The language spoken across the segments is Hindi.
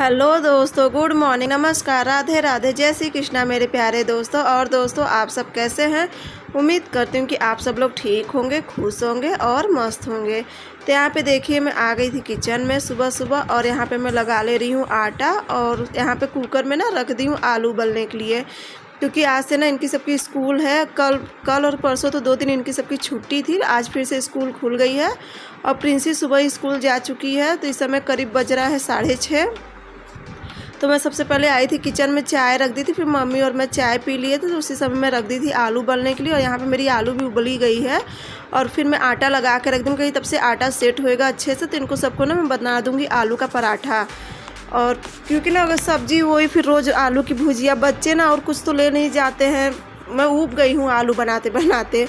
हेलो दोस्तों, गुड मॉर्निंग, नमस्कार, राधे राधे, जय श्री कृष्णा मेरे प्यारे दोस्तों। और दोस्तों, आप सब कैसे हैं? उम्मीद करती हूँ कि आप सब लोग ठीक होंगे, खुश होंगे और मस्त होंगे। तो यहाँ पे देखिए, मैं आ गई थी किचन में सुबह सुबह और यहाँ पे मैं लगा ले रही हूँ आटा और यहाँ पे कुकर में ना रख दी हूँ आलू उबलने के लिए, क्योंकि आज से ना इनकी सबकी स्कूल है। कल और परसों तो 2 दिन इनकी सबकी छुट्टी थी, आज फिर से स्कूल खुल गई है और प्रिंसी सुबह स्कूल जा चुकी है। तो इस समय करीब बज रहा है 6:30। तो मैं सबसे पहले आई थी किचन में, चाय रख दी थी, फिर मम्मी और मैं चाय पी लिए थे। तो उसी समय मैं रख दी थी आलू उबलने के लिए और यहाँ पे मेरी आलू भी उबली गई है। और फिर मैं आटा लगा के रख दूँगी, कहीं तब से आटा सेट होएगा अच्छे से। तो इनको सबको ना मैं बना दूँगी आलू का पराठा। और क्योंकि ना अगर सब्जी वही फिर रोज़ आलू की भुजिया, बच्चे ना और कुछ तो ले नहीं जाते हैं। मैं ऊब गई हूँ आलू बनाते बनाते,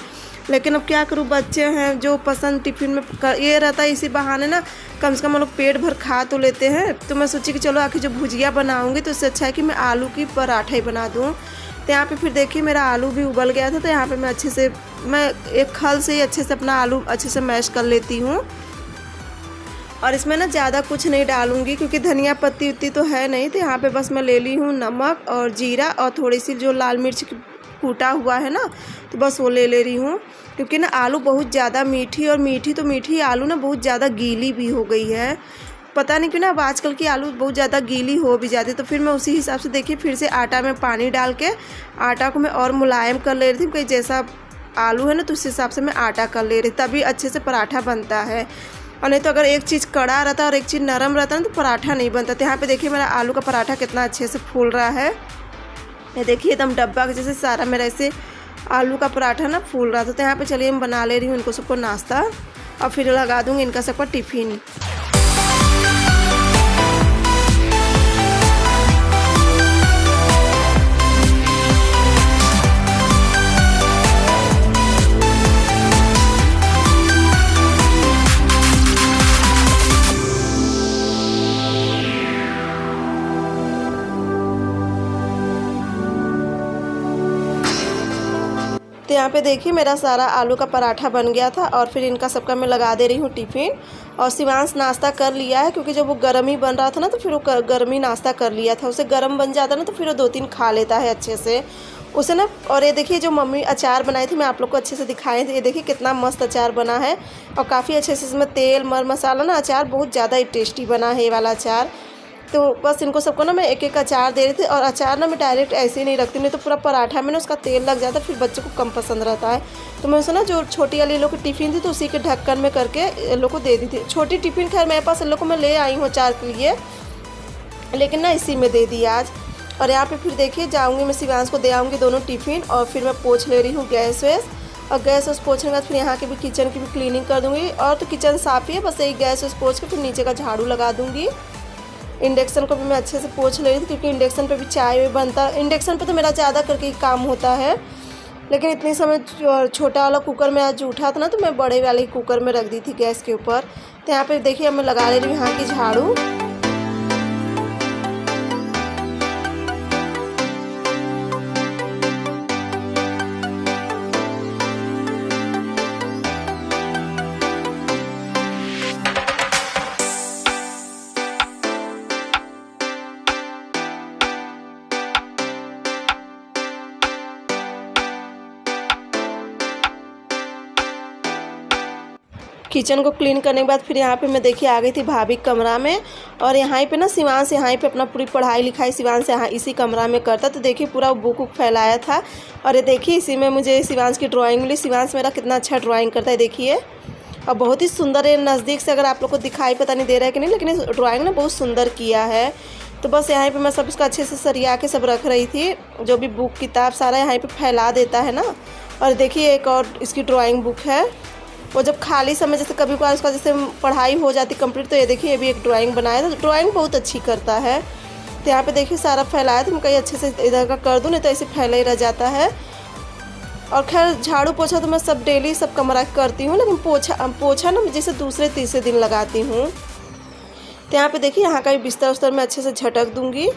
लेकिन अब क्या करूँ, बच्चे हैं जो पसंद टिफ़िन में ये रहता है। इसी बहाने ना कम से कम हम लोग पेट भर खा तो लेते हैं। तो मैं सोची कि चलो आखिर जो भुजिया बनाऊंगी तो इससे अच्छा है कि मैं आलू की पराठा ही बना दूँ। तो यहाँ पे फिर देखिए मेरा आलू भी उबल गया था। तो यहाँ पे मैं अच्छे से, मैं एक खल से ही अच्छे से अपना आलू अच्छे से मैश कर लेती हूँ। और इसमें ना ज़्यादा कुछ नहीं डालूंगी क्योंकि धनिया पत्ती उत्ती तो है नहीं। तो यहाँ पे बस मैं ले ली हूँ नमक और जीरा और थोड़ी सी जो लाल मिर्च कूटा हुआ है ना, तो बस वो ले रही हूँ। क्योंकि ना आलू बहुत ज़्यादा मीठी, और मीठी तो मीठी आलू ना बहुत ज़्यादा गीली भी हो गई है। पता नहीं क्यों ना अब आजकल की आलू बहुत ज़्यादा गीली हो भी जाती है। तो फिर मैं उसी हिसाब से देखिए फिर से आटा में पानी डाल के आटा को मैं और मुलायम कर ले रही थी। कहीं जैसा आलू है ना तो उस हिसाब से मैं आटा कर ले रही, तभी अच्छे से पराठा बनता है। और नहीं तो अगर एक चीज़ कड़ा रहता और एक चीज़ नरम रहता ना तो पराठा नहीं बनता। तो यहाँ पे देखिए मेरा आलू का पराठा कितना अच्छे से फूल रहा है। ये देखिए एकदम डब्बा के जैसे सारा मेरा ऐसे आलू का पराठा ना फूल रहा था। तो यहाँ पे चलिए मैं बना ले रही हूँ इनको सबको नाश्ता और फिर लगा दूँगी इनका सबका टिफ़िन। तो यहाँ पे देखिए मेरा सारा आलू का पराठा बन गया था और फिर इनका सबका मैं लगा दे रही हूँ टिफ़िन। और शिवांश नाश्ता कर लिया है क्योंकि जब वो गर्म ही बन रहा था ना तो फिर वो गर्म ही नाश्ता कर लिया था। उसे गर्म बन जाता ना तो फिर वो 2-3 खा लेता है अच्छे से उसे ना। और ये देखिए जो मम्मी अचार बनाई थी, मैं आप लोग को अच्छे से दिखाई थी। ये देखिए कितना मस्त अचार बना है और काफ़ी अच्छे से इसमें तेल मर मसाला ना, अचार बहुत ज़्यादा ही टेस्टी बना है ये वाला अचार। तो बस इनको सबको ना मैं एक एक अचार दे रही थी। और अचार ना मैं डायरेक्ट ऐसे ही नहीं रखती, नहीं तो पूरा पराठा में ना उसका तेल लग जाता है, फिर बच्चों को कम पसंद रहता है। तो मैं उसे ना जो छोटी वाली लोग की टिफ़िन थी तो उसी के ढक्कन में करके इन लोग को दे दी थी। छोटी टिफ़िन खैर मेरे पास इन लोग को मैं ले आई हूँ अचार के लिए, लेकिन ना इसी में दे दी आज। और यहाँ पर फिर देखिए जाऊँगी मैं शिवांश को दे आऊँगी दोनों टिफ़िन और फिर मैं पोंछ ले रही हूँ गैस वैस। और गैस वैस पोंछने के बाद फिर यहाँ के भी किचन की भी क्लीनिंग कर दूँगी। और तो किचन साफ़ ही है, बस यही गैस वैस पोंछ के फिर नीचे का झाड़ू लगा दूँगी। इंडक्शन को भी मैं अच्छे से पोंछ ले रही थी क्योंकि इंडक्शन पे भी चाय बनता है। इंडक्शन पे तो मेरा ज़्यादा करके ही काम होता है, लेकिन इतने समय छोटा वाला कुकर में आज उठा था ना तो मैं बड़े वाले कुकर में रख दी थी गैस के ऊपर। तो यहाँ पे देखिए मैं लगा ले रही हूँ यहाँ की झाड़ू। किचन को क्लीन करने के बाद फिर यहाँ पे मैं देखिए आ गई थी भाभी कमरा में। और यहाँ पे ना शिवांश यहाँ पे अपना पूरी पढ़ाई लिखाई शिवांश यहाँ इसी कमरा में करता। तो देखिए पूरा बुक वुक फैलाया था और ये देखिए इसी में मुझे शिवांश की ड्राइंग मिली। शिवांश मेरा कितना अच्छा ड्राइंग करता है देखिए, और बहुत ही सुंदर है। नज़दीक से अगर आप लोग को दिखाई पता नहीं दे रहा है कि नहीं, लेकिन इस ड्राइंग ना बहुत सुंदर किया है। तो बस यहाँ पे मैं सब इसको अच्छे से सरिया के सब रख रही थी, जो भी बुक किताब सारा यहाँ पे फैला देता है ना। और देखिए एक और इसकी ड्राइंग बुक है, वो जब खाली समय जैसे कभी कभार उसका जैसे पढ़ाई हो जाती कंप्लीट, तो ये देखिए ये भी एक ड्राइंग बनाया था। ड्राइंग बहुत अच्छी करता है। तो यहाँ पे देखिए सारा फैलाया था, मैं कहीं अच्छे से इधर का कर दूँ, नहीं तो ऐसे फैला ही रह जाता है। और खैर झाड़ू पोछा तो मैं सब डेली सब कमरा करती हूँ, लेकिन पोछा ना मैं जैसे दूसरे तीसरे दिन लगाती हूँ। तो यहाँ पे देखिए यहाँ का भी बिस्तर उस्तर मैं अच्छे से झटक दूँगी,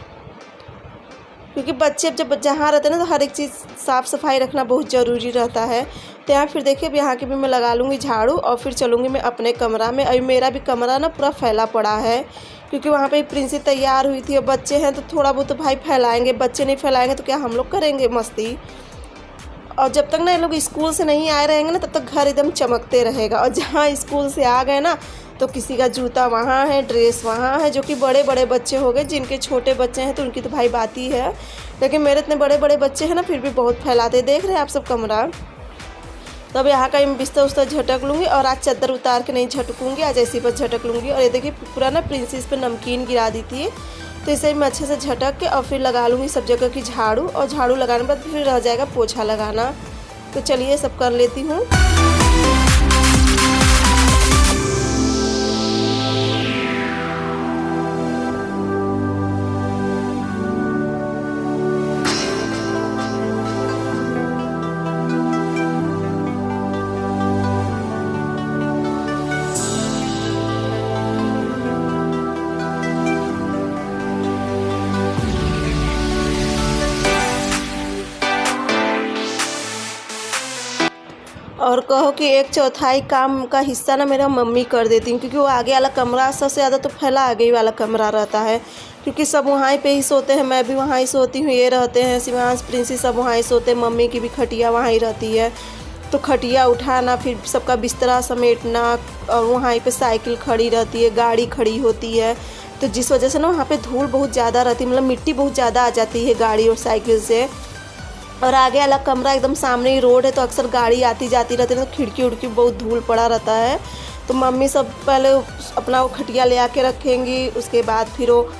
क्योंकि बच्चे जब जहाँ रहते हैं ना तो हर एक चीज़ साफ़ सफाई रखना बहुत ज़रूरी रहता है। तो यहाँ फिर देखिए अब यहाँ की भी मैं लगा लूँगी झाड़ू और फिर चलूँगी मैं अपने कमरा में। अभी मेरा भी कमरा ना पूरा फैला पड़ा है, क्योंकि वहाँ पे प्रिंसी तैयार हुई थी और बच्चे हैं तो थोड़ा बहुत तो भाई फैलाएंगे, बच्चे नहीं फैलाएंगे तो क्या हम लोग करेंगे मस्ती। और जब तक ना ये लोग स्कूल से नहीं आए रहेंगे ना तब तक घर एकदम चमकते रहेगा। और जहाँ स्कूल से आ गए ना तो किसी का जूता वहाँ है, ड्रेस वहाँ है, जो कि बड़े बड़े बच्चे हो गए। जिनके छोटे बच्चे हैं तो उनकी तो भाई बात ही है, लेकिन मेरे इतने बड़े बड़े बच्चे हैं ना फिर भी बहुत फैलाते। देख रहे हैं आप सब कमरा। तब यहाँ का बिस्तर उस्तर झटक लूँगी और आज चादर उतार के नहीं झटकूँगी, आज ऐसी पर झटक लूँगी। और ये देखिए पूरा ना प्रिंसेस पे नमकीन गिरा दी थी, तो इसे मैं अच्छे से झटक के और फिर लगा लूँगी सब जगह की झाड़ू। और झाड़ू लगाने के बाद फिर रह जाएगा पोछा लगाना। तो चलिए सब कर लेती हूँ। और कहो कि 1/4 काम का हिस्सा ना मेरा मम्मी कर देती हूँ, क्योंकि वो आगे वाला कमरा सबसे ज़्यादा तो फैला आगे ही वाला कमरा रहता है, क्योंकि सब वहाँ पे ही सोते हैं, मैं भी वहाँ ही सोती हूँ, ये रहते हैं शिवांश प्रिंसी सब वहाँ ही सोते हैं, मम्मी की भी खटिया वहाँ ही रहती है। तो खटिया उठाना, फिर सबका बिस्तरा समेटना, और वहाँ पे साइकिल खड़ी रहती है, गाड़ी खड़ी होती है, तो जिस वजह से ना वहाँ पे धूल बहुत ज़्यादा रहती है, मतलब मिट्टी बहुत ज़्यादा आ जाती है गाड़ी और साइकिल से। और आगे वाला कमरा एकदम सामने ही रोड है, तो अक्सर गाड़ी आती जाती रहती है, तो खिड़की उड़की बहुत धूल पड़ा रहता है। तो मम्मी सब पहले अपना वो खटिया ले आके रखेंगी, उसके बाद फिर वो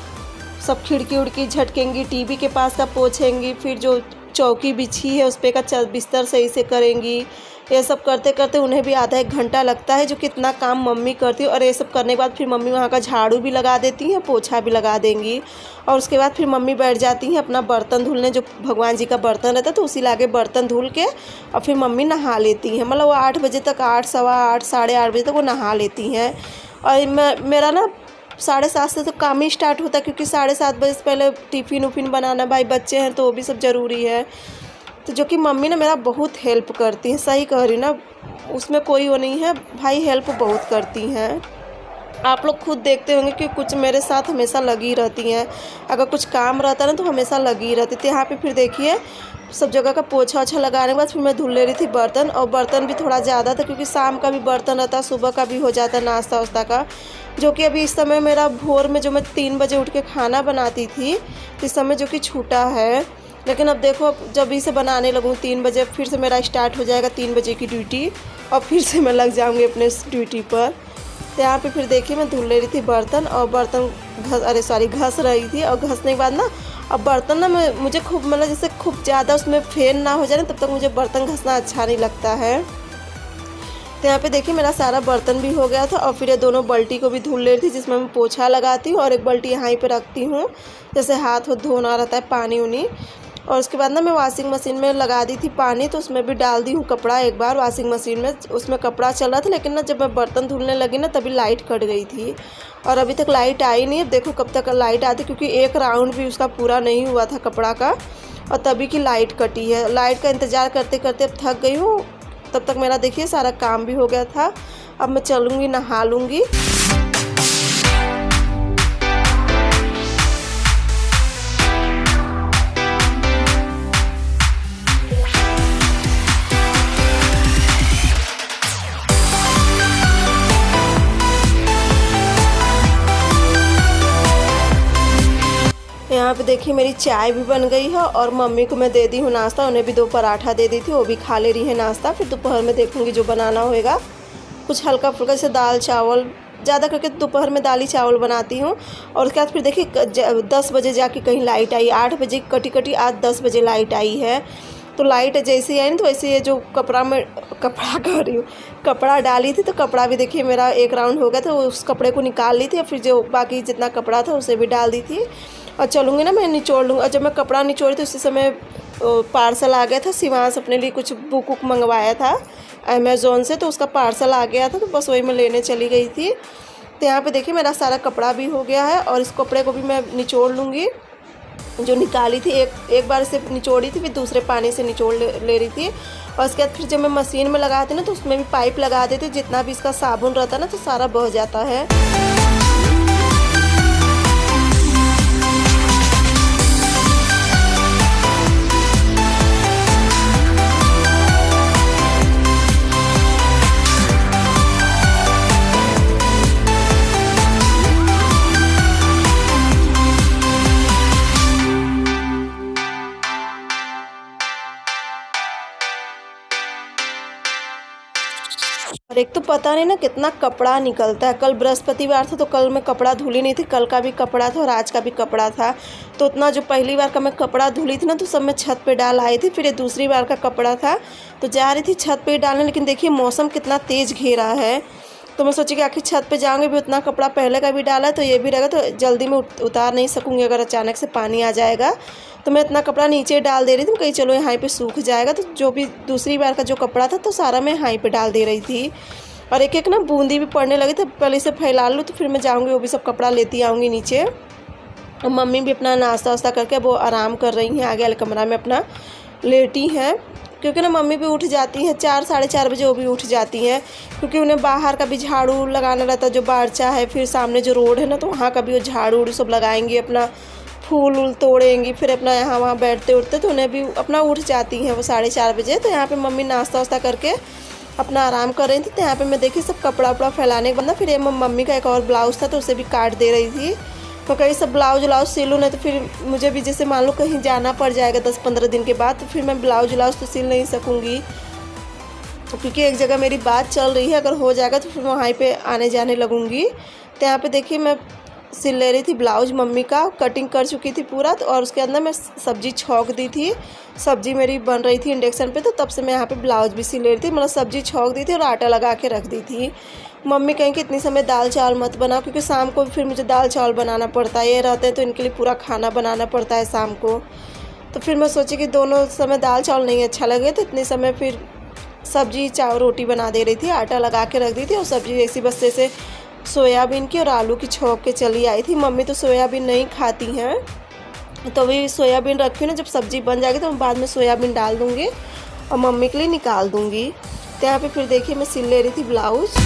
सब खिड़की उड़की झटकेंगी, टीवी के पास का पोछेंगी, फिर जो चौकी बिछी है उस पर का बिस्तर सही से करेंगी। ये सब करते करते उन्हें भी आधा 1 घंटा लगता है, जो कितना काम मम्मी करती है। और ये सब करने के बाद फिर मम्मी वहाँ का झाड़ू भी लगा देती हैं, पोछा भी लगा देंगी। और उसके बाद फिर मम्मी बैठ जाती हैं अपना बर्तन धुलने, जो भगवान जी का बर्तन रहता है तो उसी लागे बर्तन धुल के और फिर मम्मी नहा लेती हैं। मतलब वो 8 बजे तक, 8, सवा 8, साढ़े 8 बजे तक वो नहा लेती हैं। और मेरा ना 7:30 से तो काम ही स्टार्ट होता है, क्योंकि 7:30 बजे से पहले टिफ़िन उफ़िन बनाना, भाई बच्चे हैं तो वो भी सब ज़रूरी है। तो जो कि मम्मी ना मेरा बहुत हेल्प करती हैं, सही कह रही ना, उसमें कोई वो नहीं है, भाई हेल्प बहुत करती हैं। आप लोग खुद देखते होंगे कि कुछ मेरे साथ हमेशा लगी रहती हैं, अगर कुछ काम रहता है ना तो हमेशा लगी रहती थी। यहाँ पे फिर देखिए सब जगह का पोछा ओछा लगाने के बाद फिर मैं धुल ले रही थी बर्तन। और बर्तन भी थोड़ा ज़्यादा था, क्योंकि शाम का भी बर्तन रहता, सुबह का भी हो जाता नाश्ता वास्ता का, जो कि अभी इस समय मेरा भोर में जो मैं 3 बजे उठ के खाना बनाती थी, इस समय जो कि छूटा है। लेकिन अब देखो, अब जब इसे बनाने लगूँ 3 बजे, फिर से मेरा स्टार्ट हो जाएगा 3 बजे की ड्यूटी, और फिर से मैं लग जाऊँगी अपने ड्यूटी पर। तो यहाँ पे फिर देखिए मैं धुल ले रही थी बर्तन, और बर्तन घस रही थी। और घसने के बाद ना, अब बर्तन ना मुझे खूब, मतलब जैसे खूब ज़्यादा उसमें फेन ना हो जाए ना, तब तक मुझे बर्तन घसना अच्छा नहीं लगता है। तो यहाँ पे देखिए मेरा सारा बर्तन भी हो गया था। और फिर ये दोनों बाल्टी को भी धुल ले रही थी, जिसमें मैं पोछा लगाती हूँ, और एक बाल्टी यहाँ पे रखती हूँ, जैसे हाथ धोना रहता है पानी उनी। और उसके बाद ना मैं वॉशिंग मशीन में लगा दी थी पानी, तो उसमें भी डाल दी हूँ कपड़ा एक बार वॉशिंग मशीन में। उसमें कपड़ा चल रहा था, लेकिन ना जब मैं बर्तन धुलने लगी ना तभी लाइट कट गई थी, और अभी तक लाइट आई नहीं है। देखो कब तक लाइट आती, क्योंकि 1 राउंड भी उसका पूरा नहीं हुआ था कपड़ा का, और तभी की लाइट कटी है। लाइट का इंतज़ार करते करते अब थक गई हूँ। तब तक मेरा देखिए सारा काम भी हो गया था। अब मैं चलूँगी, नहा लूँगी। यहाँ पे देखिए मेरी चाय भी बन गई है, और मम्मी को मैं दे दी हूँ नाश्ता, उन्हें भी 2 पराठा दे दी थी, वो भी खा ले रही है नाश्ता। फिर दोपहर में देखूँगी जो बनाना होएगा, कुछ हल्का फुल्का से दाल चावल, ज़्यादा करके दोपहर में दाल ही चावल बनाती हूँ। और उसके बाद फिर देखिए 10 बजे जाके कहीं लाइट आई, 8 बजे कटी आज 10 बजे लाइट आई है। तो लाइट जैसे ही आई ना, तो वैसे ये जो कपड़ा डाली थी, तो कपड़ा भी देखिए मेरा 1 राउंड हो गया, तो उस कपड़े को निकाल ली थी, और फिर जो बाकी जितना कपड़ा था उसे भी डाल दी थी। और चलूँगी ना मैं निचोड़ लूँगी। और जब मैं कपड़ा निचोड़ी थी उसी समय पार्सल आ गया था, शिवांश अपने लिए कुछ बुक वुक मंगवाया था अमेज़ोन से, तो उसका पार्सल आ गया था, तो बस वही मैं लेने चली गई थी। तो यहाँ पे देखिए मेरा सारा कपड़ा भी हो गया है, और इस कपड़े को भी मैं निचोड़ लूँगी। जो निकाली थी एक बार से निचोड़ी थी, फिर दूसरे पानी से निचोड़ ले रही थी। और उसके बाद फिर जब मैं मशीन में लगाती ना, तो उसमें भी पाइप लगा देती, जितना भी इसका साबुन रहता है ना, तो सारा बह जाता है। और एक तो पता नहीं ना कितना कपड़ा निकलता है। कल बृहस्पतिवार था तो कल मैं कपड़ा धुली नहीं थी, कल का भी कपड़ा था और आज का भी कपड़ा था। तो उतना जो पहली बार का मैं कपड़ा धुली थी ना तो सब मैं छत पे डाल आई थी। फिर ये दूसरी बार का कपड़ा था तो जा रही थी छत पे डालने, लेकिन देखिए मौसम कितना तेज़ घेरा है। तो मैं सोची कि आखिर छत पे जाऊँगी भी, उतना कपड़ा पहले का भी डाला है तो ये भी रहेगा, तो जल्दी में उतार नहीं सकूँगी अगर अचानक से पानी आ जाएगा। तो मैं इतना कपड़ा नीचे डाल दे रही थी, कहीं चलो यहाँ पे सूख जाएगा। तो जो भी दूसरी बार का जो कपड़ा था तो सारा मैं यहाँ पे डाल दे रही थी। और एक एक ना बूंदी भी पड़ने लगी, तो पहले इसे फैला लूँ तो फिर मैं जाऊँगी वो भी सब कपड़ा लेती आऊँगी नीचे। और मम्मी भी अपना नाश्ता वास्ता करके वो आराम कर रही हैं, आगे वाले कमरा में अपना लेटी हैं। क्योंकि ना मम्मी भी उठ जाती हैं 4 साढ़े 4 बजे, वो भी उठ जाती हैं क्योंकि उन्हें बाहर का भी झाड़ू लगाना रहता है, जो बारचा है, फिर सामने जो रोड है ना तो वहाँ का भी वो झाड़ू उड़ू सब लगाएंगी, अपना फूल उल तोड़ेंगी, फिर अपना यहाँ वहाँ बैठते उठते तो उन्हें भी अपना उठ जाती हैं वो 4:30 बजे। तो यहाँ पे मम्मी नाश्ता वास्ता करके अपना आराम कर रही थी। तो यहाँ पे मैं देखी सब कपड़ा उपड़ा फैलाने के बाद ना फिर ये मम्मी का एक और ब्लाउज़ था तो उसे भी काट दे रही थी। तो कहीं सब ब्लाउज सिलूँ नहीं तो फिर मुझे भी जैसे मान लो कहीं जाना पड़ जाएगा 10-15 दिन के बाद, तो फिर मैं ब्लाउज तो सिल नहीं सकूँगी। क्योंकि एक जगह मेरी बात चल रही है, अगर हो जाएगा तो फिर वहाँ पे आने जाने लगूँगी। तो यहाँ पे देखिए मैं सिल ले रही थी ब्लाउज मम्मी का, कटिंग कर चुकी थी पूरा। तो और उसके अंदर मैं सब्ज़ी छौंक दी थी, सब्ज़ी मेरी बन रही थी इंडक्शन पे, तो तब से मैं यहाँ पे ब्लाउज भी सिल ले रही थी। मतलब सब्ज़ी छौंक दी थी और आटा लगा के रख दी थी। मम्मी कहें कि इतनी समय दाल चावल मत बनाओ, क्योंकि शाम को फिर मुझे दाल चावल बनाना पड़ता है, ये रहते हैं तो इनके लिए पूरा खाना बनाना पड़ता है शाम को। तो फिर मैं सोची कि दोनों समय दाल चावल नहीं अच्छा लगे, तो इतने समय फिर सब्ज़ी चावल रोटी बना दे रही थी, आटा लगा के रख दी थी। और सब्ज़ी ऐसी बस जैसे सोयाबीन की और आलू की छौंक के चली आई थी। मम्मी तो सोयाबीन नहीं खाती हैं, तो अभी सोयाबीन रखी ना, जब सब्ज़ी बन जाएगी तो बाद में सोयाबीन डाल दूँगी और मम्मी के लिए निकाल दूँगी। तो यहाँ पे फिर देखिए मैं सिल ले रही थी ब्लाउज़।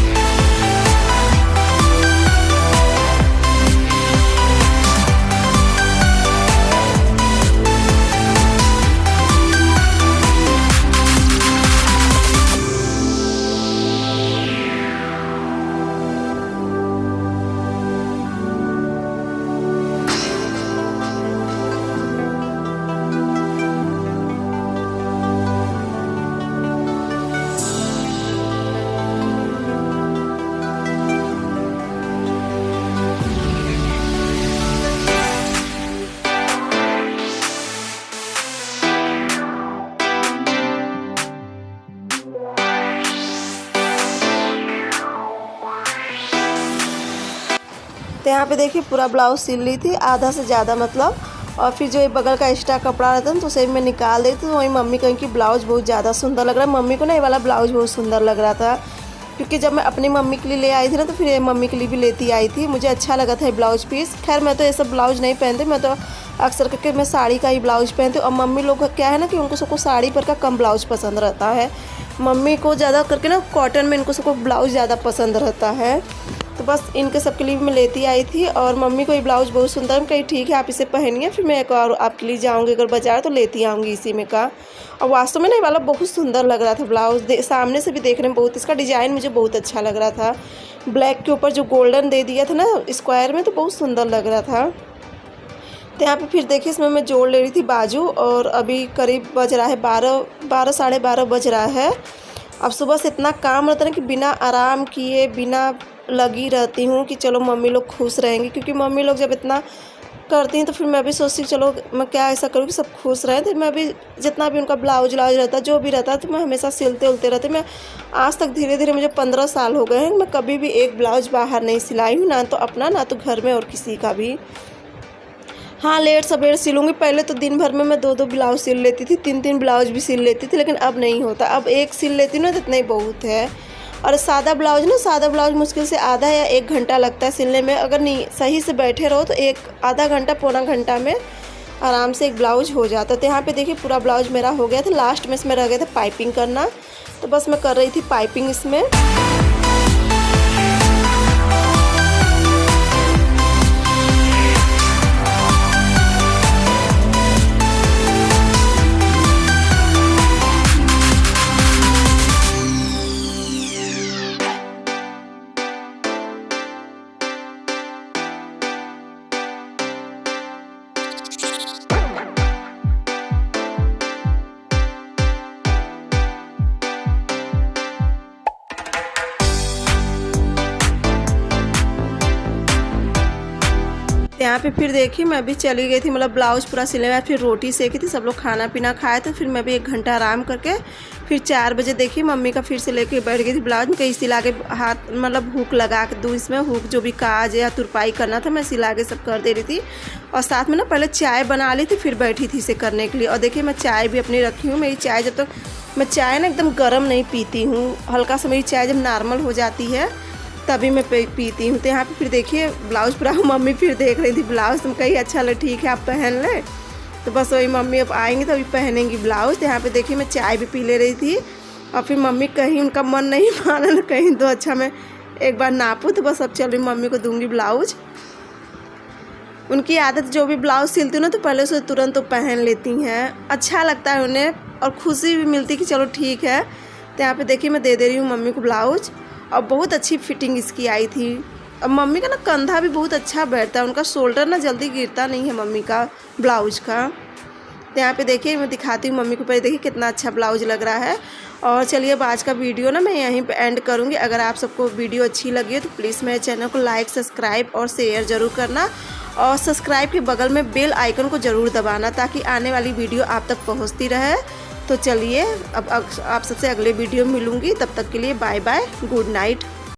तो यहाँ पे देखिए पूरा ब्लाउज़ सिल ली थी, आधा से ज़्यादा मतलब। और फिर जो ये बगल का एक्स्ट्रा कपड़ा रहता है तो उसे मैं निकाल देती, तो वही मम्मी कहीं की ब्लाउज़ बहुत ज़्यादा सुंदर लग रहा है। मम्मी को ना ये वाला ब्लाउज़ बहुत सुंदर लग रहा था, क्योंकि जब मैं अपनी मम्मी के लिए ले आई थी ना तो फिर ये मम्मी के लिए भी लेती आई थी। मुझे अच्छा लगा था ये ब्लाउज़ पीस। खैर मैं तो ये सब ब्लाउज़ नहीं पहनती, मैं तो अक्सर करके मैं साड़ी का ही ब्लाउज़ पहनती हूँ। और मम्मी लोग का क्या है ना कि उनको सबको साड़ी पर का कम ब्लाउज़ पसंद रहता है। मम्मी को ज़्यादा करके ना कॉटन में इनको सबको ब्लाउज़ ज़्यादा पसंद रहता है। तो बस इनके सबके लिए मैं लेती आई थी। और मम्मी को ये ब्लाउज़ बहुत सुंदर, कहीं ठीक है आप इसे पहनिए, फिर मैं एक और आपके लिए जाऊँगी अगर बाजार तो लेती आऊँगी इसी में का। और वास्तव में ना ये वाला बहुत सुंदर लग रहा था ब्लाउज़, सामने से भी देखने में बहुत, इसका डिज़ाइन मुझे बहुत अच्छा लग रहा था। ब्लैक के ऊपर जो गोल्डन दे दिया था ना स्क्वायर में, तो बहुत सुंदर लग रहा था। तो यहाँ पे फिर देखिए इसमें मैं जोड़ ले रही थी बाजू। और अभी करीब बज रहा है 12 साढ़े 12 बज रहा है। अब सुबह से इतना काम रहता है ना कि बिना आराम किए बिना लगी रहती हूँ कि चलो मम्मी लोग खुश रहेंगी। क्योंकि मम्मी लोग जब इतना करती हैं तो फिर मैं भी सोचती हूँ चलो मैं क्या ऐसा करूँ कि सब खुश रहें। तो मैं भी जितना भी उनका ब्लाउज रहता है जो भी रहता है तो मैं हमेशा सिलते उलते रहती। मैं आज तक धीरे धीरे मुझे 15 साल हो गए हैं, मैं कभी भी एक ब्लाउज बाहर नहीं सिलाई हूँ, ना तो अपना ना तो घर में और किसी का भी। हाँ लेट सवेर सिलूँगी, पहले तो दिन भर में मैं 2-2 ब्लाउज सिल लेती थी, 3-3 ब्लाउज भी सिल लेती थी, लेकिन अब नहीं होता। अब एक सिल लेती हूँ ना तो इतना ही बहुत है। और सादा ब्लाउज मुश्किल से आधा या 1 घंटा लगता है सिलने में। अगर नहीं सही से बैठे रहो तो आधा घंटा पौना घंटा में आराम से एक ब्लाउज हो जाता। तो यहाँ पे देखिए पूरा ब्लाउज मेरा हो गया था। लास्ट में इसमें रह गया था पाइपिंग करना, तो बस मैं कर रही थी पाइपिंग इसमें। यहाँ पे फिर देखिए मैं भी चली गई थी, मतलब ब्लाउज़ पूरा सिले हुआ, फिर रोटी सेकी थी, सब लोग खाना पीना खाए थे। फिर मैं भी 1 घंटा आराम करके फिर 4 बजे देखिए मम्मी का फिर से लेके बैठ गई थी ब्लाउज में। कहीं सिला के हाथ मतलब हुक लगा के दूँ, इसमें हुक जो भी काज या तुरपाई करना था मैं सिला के सब कर दे रही थी। और साथ में ना पहले चाय बना ली थी, फिर बैठी थी इसे करने के लिए। और देखिए मैं चाय भी अपनी रखी हूँ। मेरी चाय जब तक मैं चाय ना एकदम गर्म नहीं पीती हूँ, हल्का सा मेरी चाय जब नॉर्मल हो जाती है तभी मैं पीती हूँ। तो यहाँ पे फिर देखिए ब्लाउज़ पूरा मम्मी फिर देख रही थी ब्लाउज़, तुम कहीं अच्छा ले, ठीक है आप पहन ले। तो बस वही मम्मी अब आएंगी तो अभी पहनेंगी ब्लाउज़। तो यहाँ पे देखिए मैं चाय भी पी ले रही थी और फिर मम्मी कहीं उनका मन नहीं माना, कहीं तो अच्छा मैं एक बार नापूँ। तो बस अब चल रही मम्मी को दूँगी ब्लाउज़। उनकी आदत जो भी ब्लाउज़ सिलती हूँ ना तो पहले उसे तुरंत तो पहन लेती हैं, अच्छा लगता है उन्हें और खुशी भी मिलती कि चलो ठीक है। तो यहाँ पे देखिए मैं दे रही हूँ मम्मी को ब्लाउज़ और बहुत अच्छी फिटिंग इसकी आई थी। अब मम्मी का ना कंधा भी बहुत अच्छा बैठता है, उनका शोल्डर ना जल्दी गिरता नहीं है मम्मी का ब्लाउज़ का। तो यहाँ पे देखिए मैं दिखाती हूँ मम्मी को, पहले देखिए कितना अच्छा ब्लाउज़ लग रहा है। और चलिए अब आज का वीडियो ना मैं यहीं पे एंड करूँगी। अगर आप सबको वीडियो अच्छी लगी है तो प्लीज़ मेरे चैनल को लाइक, सब्सक्राइब और शेयर ज़रूर करना। और सब्सक्राइब के बगल में बेल आइकन को ज़रूर दबाना ताकि आने वाली वीडियो आप तक पहुँचती रहे। तो चलिए अब आप सबसे अगले वीडियो में मिलूँगी, तब तक के लिए बाय बाय, गुड नाइट।